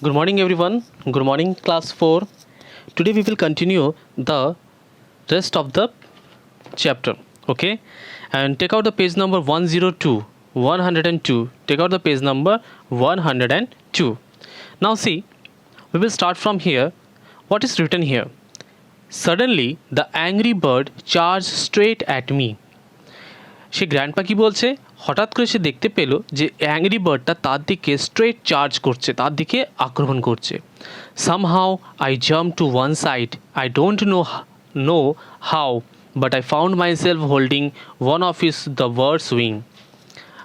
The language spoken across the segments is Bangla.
Good morning, everyone. Good morning, class 4. Today we will continue the rest of the chapter. Okay, and take out the page number 102, 102. Take out the page number 102. Now, see, we will start from here. What is written here? Suddenly, the angry bird charged straight at me. Say grandpa কি বলছে, হঠাৎ করে সে দেখতে পেল যে অ্যাংরি বার্ডটা তার দিকে স্ট্রেট চার্জ করছে, তার দিকে আক্রমণ করছে। Somehow I jump to one side, I don't know how, but I found myself holding one of is the bird's wing.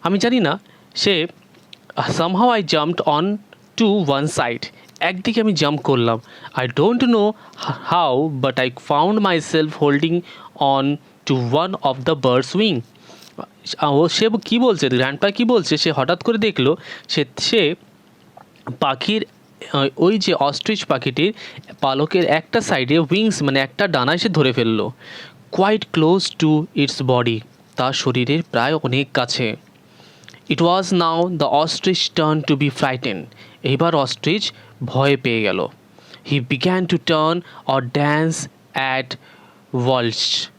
আমি জানি না, সে somehow I jumped on to one side, একদিকে আমি জাম্প করলাম। I don't know how, but I found myself holding on to one of the bird's wing. সে কী বলছে, গ্র্যান্ডপা কী বলছে, সে হঠাৎ করে দেখলো সে পাখির ওই যে অস্ট্রিচ পাখিটির পালকের একটা সাইডে উইংস মানে একটা ডানায় সে ধরে ফেললো। Quite close to its body, তার শরীরের প্রায় অনেক কাছে। It was now the ostrich turn to be frighten, এইবার অস্ট্রিচ ভয় পেয়ে গেল। He began to turn or dance at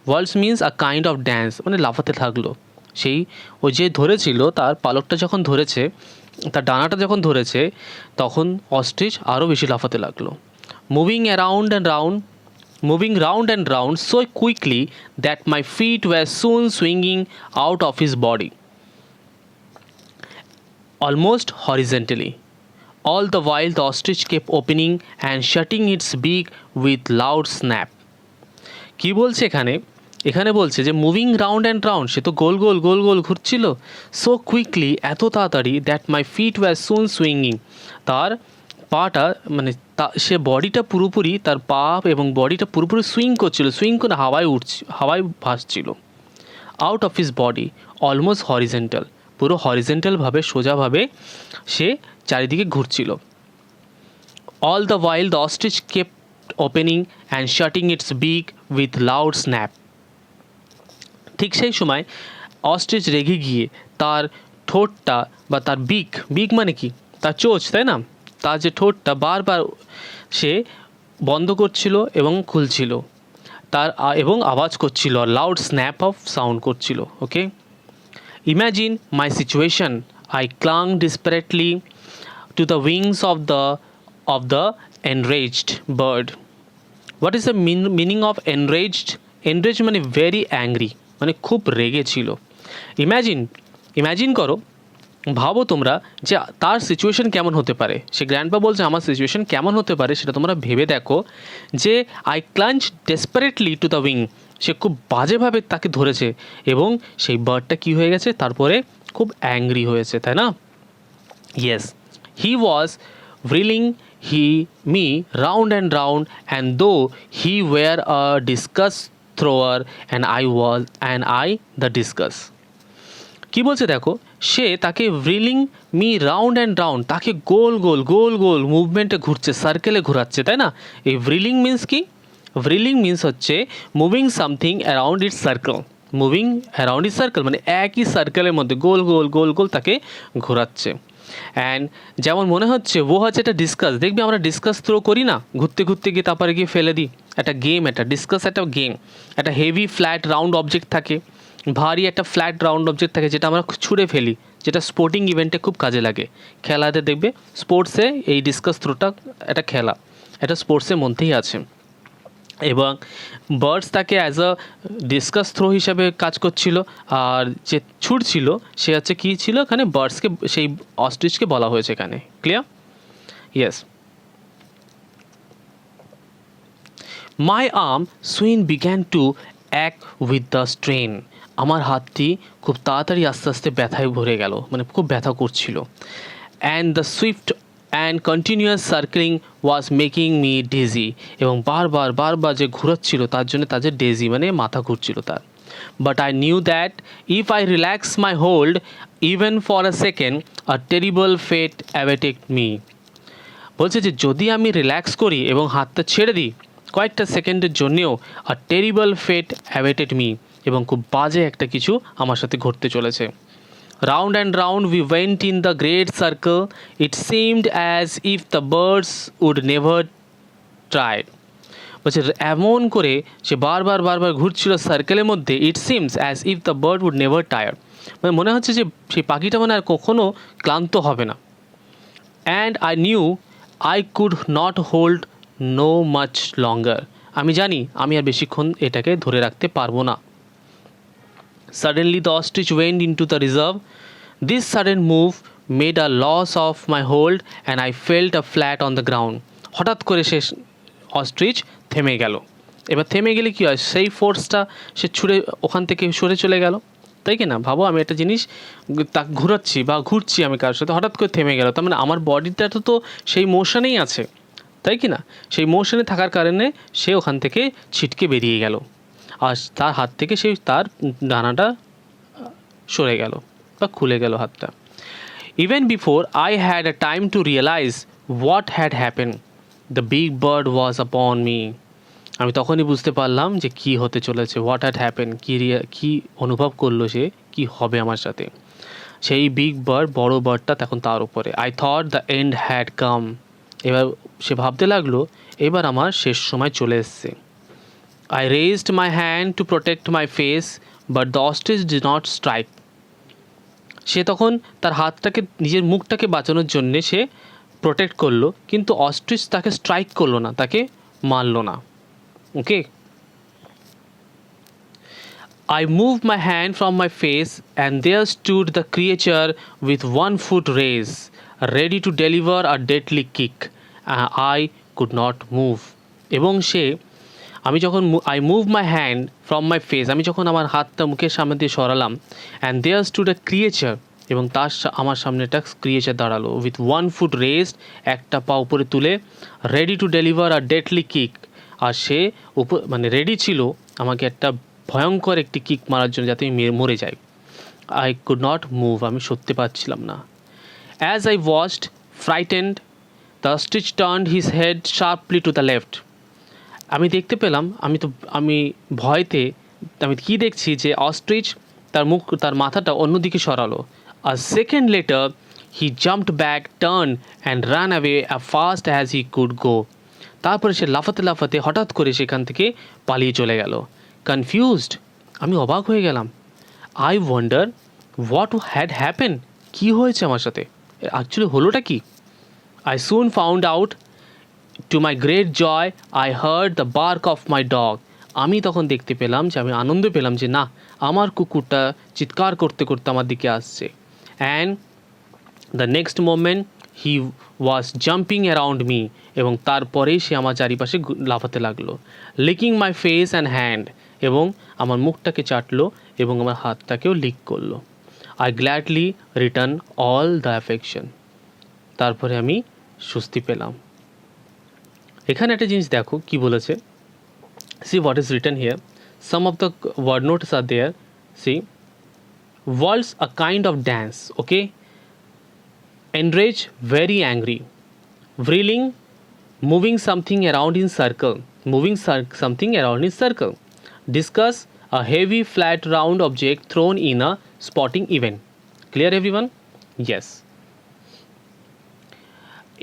waltz means a kind of dance, মানে লাফাতে থাকলো। সেই ওই যে ধরেছিল তার পালকটা যখন ধরেছে, তার ডানাটা যখন ধরেছে, তখন অস্ট্রিচ আরও বেশি লাফাতে লাগলো। Moving round and round so quickly that my feet were soon swinging out of his body almost horizontally. All the while the ostrich kept opening and shutting its beak with loud snap. কি বলছে এখানে বলছে যে মুভিং রাউন্ড অ্যান্ড রাউন্ড, সে তো গোল গোল ঘুরছিল। সো কুইকলি, এত তাড়াতাড়ি, that my feet were soon swinging, তার পাটা মানে সে বডিটা পুরোপুরি, তার পা এবং বডিটা পুরোপুরি সুইং করে হাওয়ায় ভাসছিল। Out of his body almost horizontal, পুরো হরিজেন্টালভাবে সোজাভাবে সে চারিদিকে ঘুরছিল। All the while the ostrich kept opening and shutting its beak with loud snap. ঠিক সেই সময় অস্ট্রিচ রেগে গিয়ে তার ঠোঁটটা বা তার বিগ মানে কি, তার চোঁচ, তাই না, তার যে ঠোঁটটা বারবার সে বন্ধ করছিল এবং খুলছিল, এবং আওয়াজ করছিল, লাউড স্ন্যাপ অফ সাউন্ড করছিল। Okay, imagine my situation, I clung desperately to the wings of the enraged bird. What is the meaning of enraged? Enrage মানে ভেরি অ্যাংরি, মানে খুব রেগে ছিল। ইম্যাজিন করো, ভাবো তোমরা যে তার সিচুয়েশন কেমন হতে পারে। সে গ্র্যান্ডপা বলছে আমার সিচুয়েশন কেমন হতে পারে সেটা তোমরা ভেবে দেখো, যে I clench desperately to the wing, সে খুব বাজেভাবে তাকে ধরেছে এবং সেই বার্ডটা কী হয়ে গেছে, তারপরে খুব অ্যাংরি হয়েছে, তাই না? Yes, he was whirling me round and round, and though he were a discus thrower and I the discus. কি বলছে দেখো, সে তাকে reeling me round and round, তাকে গোল গোল মুভমেন্টে ঘুরছে, সার্কেলে ঘোরাচ্ছে, তাই না? এই রিলিং মিন্স কি? রিলিং মিন্স হচ্ছে moving something around it's circle, মানে একই সার্কেলের মধ্যে গোল তাকে ঘোরাচ্ছে। অ্যান্ড যেমন মনে হচ্ছে ও হচ্ছে একটা ডিসকাস, দেখবি আমরা ডিসকাস থ্রো করি না, ঘুরতে গিয়ে তারপরে গিয়ে ফেলে দিই, একটা গেম, একটা ডিসকাস একটা গেম। একটা হেভি ফ্ল্যাট রাউন্ড অবজেক্ট থাকে, ভারী একটা ফ্ল্যাট রাউন্ড অবজেক্ট থাকে, যেটা আমরা ছুঁড়ে ফেলি, যেটা স্পোর্টিং ইভেন্টে খুব কাজে লাগে। খেলাতে দেখবে স্পোর্টসে এই ডিসকাস থ্রোটা একটা খেলা, এটা স্পোর্টসের মধ্যেই আছে। এবং বার্ডস তাকে অ্যাজ আ ডিসকাস থ্রো হিসাবে কাজ করছিল, আর যে ছুটছিল সে হচ্ছে কী ছিল, এখানে বার্ডসকে, সেই অস্ট্রিচকে বলা হয়েছে এখানে। Clear? Yes. My arm soon began to act with the strain, আমার হাতটি খুব তাড়াতাড়ি আস্তে আস্তে ব্যথায় ভরে গেল, মানে খুব ব্যথা করছিল। And the Swift and continuous circling was making me daisy, এবং বারবার যে ঘুরাচ্ছিল তার জন্য তাদের ডেজি মানে মাথা ঘুরছিল তার। But I knew that if I relax my hold even for a second, a terrible fate awaited me. বলছে যে যদি আমি রিল্যাক্স করি এবং হাতটা ছেড়ে দিই কয়েকটা সেকেন্ডের জন্যেও, আ টেরিবল ফেট অ্যাওয়েটেড মি, এবং খুব বাজে একটা কিছু আমার সাথে ঘটতে চলেছে। Round and round we went in the great circle. It seemed as if the birds would never tire. বলছে এমন করে সে বারবার বারবার ঘুরছিল সার্কেলের মধ্যে, it seems as if the bird would never tire, মানে মনে হচ্ছে যে সেই পাখিটা মানে আর কখনো ক্লান্ত হবে না। And I knew I could not hold no much লঙ্গার, আমি জানি আমি আর বেশিক্ষণ এটাকে ধরে রাখতে পারবো না। Suddenly the ostrich went into the reserve. This sudden move made a loss of my hold and I felt a flat on the ground. হঠাৎ করে সে অস্ট্রিচ থেমে গেল। এবার থেমে গেলে কী হয়, সেই ফোর্সটা সে ছুঁড়ে ওখান থেকে সরে চলে গেল, তাই কি না? ভাবো আমি একটা জিনিস তা ঘুরাচ্ছি বা ঘুরছি আমি কারোর সাথে, হঠাৎ করে থেমে গেল, তার মানে আমার বডিটা তো সেই মোশনেই আছে, তাই কি না? সেই মোশনে থাকার কারণে সে ওখান থেকে ছিটকে বেরিয়ে গেল আর তার হাত থেকে সেই তার ডানাটা সরে গেল বা খুলে গেল হাতটা। Even before I had a time to realise what had happen, the big bird was upon me. আমি তখনই বুঝতে পারলাম যে কী হতে চলেছে, হোয়াট হ্যাড হ্যাপেন, কী অনুভব করলো সে, কী হবে আমার সাথে। সেই বিগ বার্ড, বড় বার্ডটা তখন তার উপরে। I thought the end had come, এবার সে ভাবতে লাগলো এবার আমার শেষ সময় চলে এসছে। I raised my hand to protect my face, but the ostrich did not strike. সে তখন তার হাতটাকে, নিজের মুখটাকে বাঁচানোর জন্যে সে প্রোটেক্ট করলো, কিন্তু অস্ট্রিচ তাকে স্ট্রাইক করলো না, তাকে মারলো না। ওকে, I moved my hand from my face and there stood the creature with 1 foot raised, ready to deliver a deadly kick. I could not move. এবং সে, আমি যখন I move my hand from my face, আমি যখন আমার হাতটা মুখের সামনে দিয়ে সরালাম, and there stood a creature, এবং তার আমার সামনে একটা ক্রিয়েচার দাঁড়ালো, উইথ 1 ফুট রেস্ট, একটা পা উপরে তুলে, ready to deliver a deadly kick, আর সে মানে রেডি ছিল আমাকে একটা ভয়ঙ্কর একটি কিক মারার জন্য, যাতে আমি মরে যাই। আই কুড নট মুভ, আমি সরতে পারছিলাম না। As I watched frightened, the ostrich turned his head sharply to the left. আমি দেখতে পেলাম, আমি ভয়তে আমি কী দেখছি, যে অস্ট্রিচ তার মাথাটা অন্যদিকে সরালো। A second later he jumped back, turn and run away as fast as he could go. তারপরে সে লাফাতে লাফাতে হঠাৎ করে সেখান থেকে পালিয়ে চলে গেল। কনফিউজড, আমি অবাক হয়ে গেলাম। I wonder what had happen, কী হয়েছে আমার সাথে, অ্যাকচুয়ালি হলোটা কি? I soon found out. To my great joy I heard the bark of my dog. আমি তখন দেখতে পেলাম, যে আমি আনন্দ পেলাম যে না, আমার কুকুরটা চিৎকার করতে করতে আমার দিকে আসছে। And the next moment he was jumping around me, এবং তারপরেই সে আমার চারিপাশে লাফাতে লাগলো। Licking my face and hand, এবং আমার মুখটাকে চাটলো এবং আমার হাতটাকেও লিক করলো। I gladly return all the affection. তারপরে আমি স্বস্তি পেলাম। এখানে একটা জিনিস দেখো কি বলেছে, see what is written here. Some of the word notes are there. See, waltz a kind of dance, okay? Enrage, very angry. Wheeling, moving something around in circle. Something around in circle. Discuss, a heavy flat round object thrown in a sporting event. Clear everyone? Yes.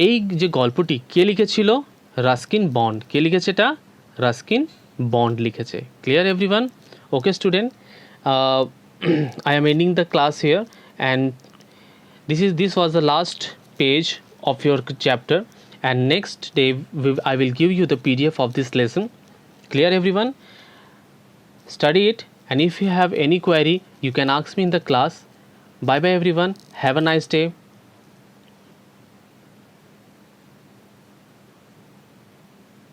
এই যে গল্পটি কে লিখেছিল? Ruskin bond. কে লিখেছে এটা? রাস্কিন বন্ড লিখেছে। Clear everyone? Okay student, I am ending the class here, and this was the last page of your chapter, and next day I will give you the PDF of this lesson. Clear everyone? Study it, and if you have any query you can ask me in the class. Bye bye everyone, have a nice day.